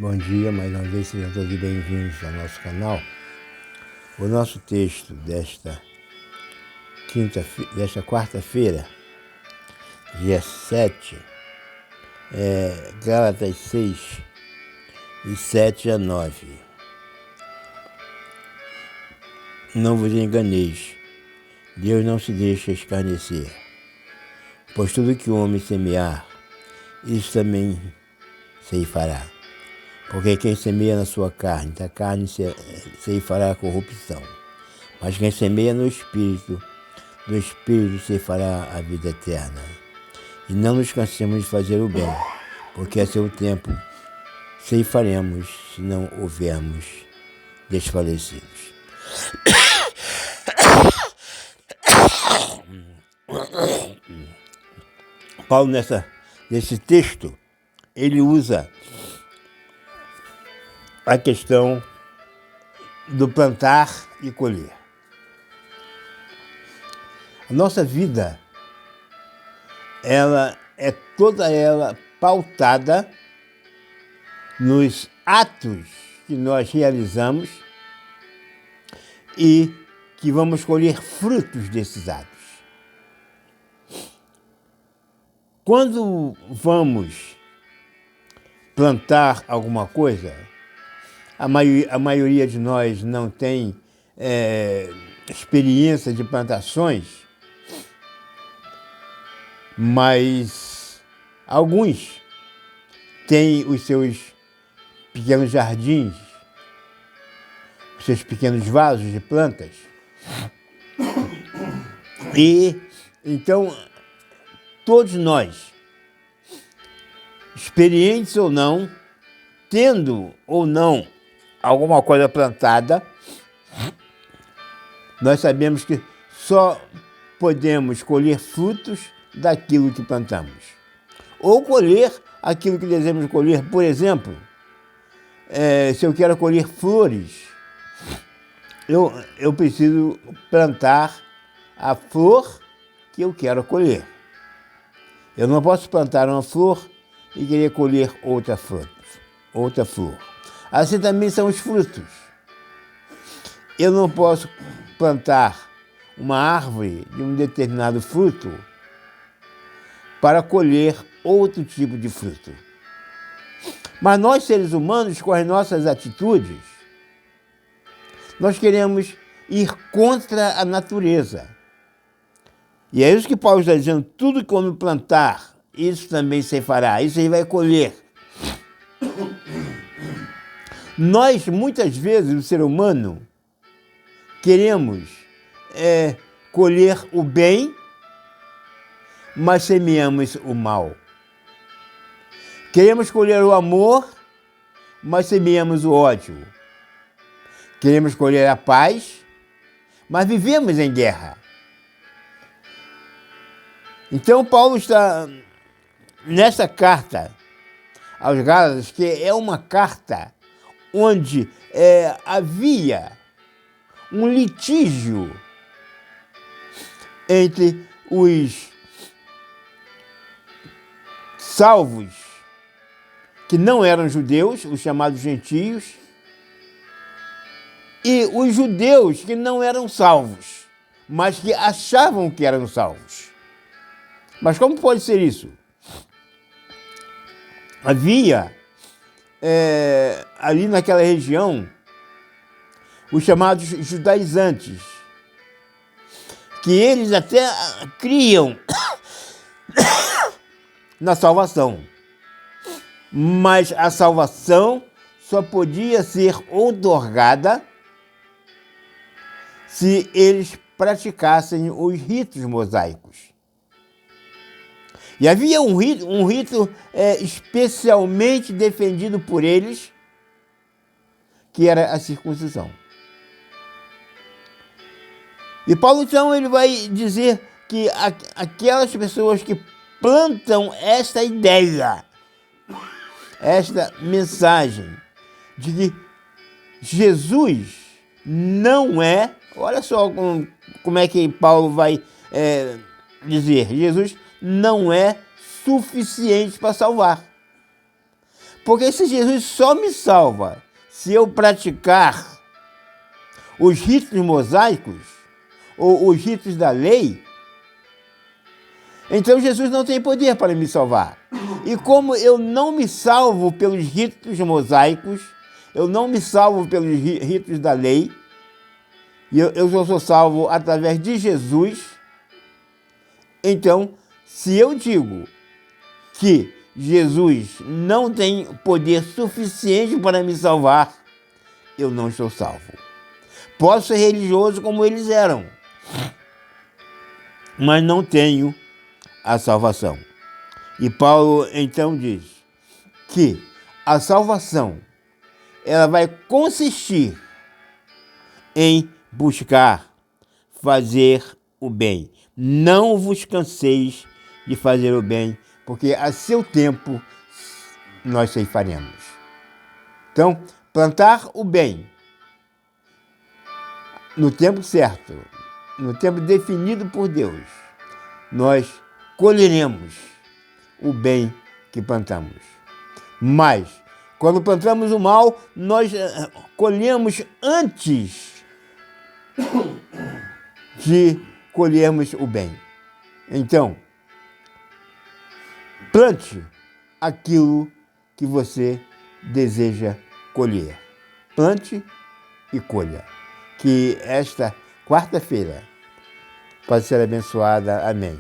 Bom dia, mais uma vez sejam todos bem-vindos ao nosso canal. O nosso texto desta quarta-feira, dia 7, é Gálatas 6, de 7 a 9. Não vos enganeis, Deus não se deixa escarnecer, pois tudo que o homem semear, isso também ceifará. Porque quem semeia na sua carne, da carne ceifará a corrupção. Mas quem semeia no Espírito, do Espírito ceifará a vida eterna. E não nos cansemos de fazer o bem, porque a seu tempo ceifaremos, se não houvermos desfalecidos. Paulo, nesse texto, ele usa a questão do plantar e colher. A nossa vida, ela é toda ela pautada nos atos que nós realizamos e que vamos colher frutos desses atos. Quando vamos plantar alguma coisa, a maioria de nós não tem experiência de plantações, mas alguns têm os seus pequenos jardins, os seus pequenos vasos de plantas. E então, todos nós, experientes ou não, tendo ou não alguma coisa plantada, nós sabemos que só podemos colher frutos daquilo que plantamos. Ou colher aquilo que desejamos colher. Por exemplo, se eu quero colher flores, eu preciso plantar a flor que eu quero colher. Eu não posso plantar uma flor e querer colher outra flor. Assim também são os frutos. Eu não posso plantar uma árvore de um determinado fruto para colher outro tipo de fruto. Mas nós, seres humanos, com as nossas atitudes, nós queremos ir contra a natureza. E é isso que Paulo está dizendo: tudo que o homem plantar, isso também ceifará, isso aí vai colher. Nós, muitas vezes, o ser humano, queremos colher o bem, mas semeamos o mal. Queremos colher o amor, mas semeamos o ódio. Queremos colher a paz, mas vivemos em guerra. Então, Paulo está nessa carta aos Gálatas, que é uma carta onde havia um litígio entre os salvos, que não eram judeus, os chamados gentios, e os judeus que não eram salvos, mas que achavam que eram salvos. Mas como pode ser isso? Havia ali naquela região os chamados judaizantes, que eles até criam na salvação, mas a salvação só podia ser outorgada se eles praticassem os ritos mosaicos. E havia um rito especialmente defendido por eles, que era a circuncisão. E Paulo, então, ele vai dizer que aquelas pessoas que plantam esta ideia, esta mensagem de que Jesus não é... Olha só como é que Paulo vai dizer. Jesus não é suficiente para salvar. Porque se Jesus só me salva se eu praticar os ritos mosaicos ou os ritos da lei, então Jesus não tem poder para me salvar. E como eu não me salvo pelos ritos mosaicos, eu não me salvo pelos ritos da lei, e eu só sou salvo através de Jesus, então, se eu digo que Jesus não tem poder suficiente para me salvar, eu não estou salvo. Posso ser religioso como eles eram, mas não tenho a salvação. E Paulo então diz que a salvação ela vai consistir em buscar fazer o bem. Não vos canseis de fazer o bem, porque a seu tempo nós ceifaremos. Então, plantar o bem no tempo certo, no tempo definido por Deus, nós colheremos o bem que plantamos. Mas, quando plantamos o mal, nós colhemos antes de colhermos o bem. Então, plante aquilo que você deseja colher. Plante e colha. Que esta quarta-feira pode ser abençoada. Amém.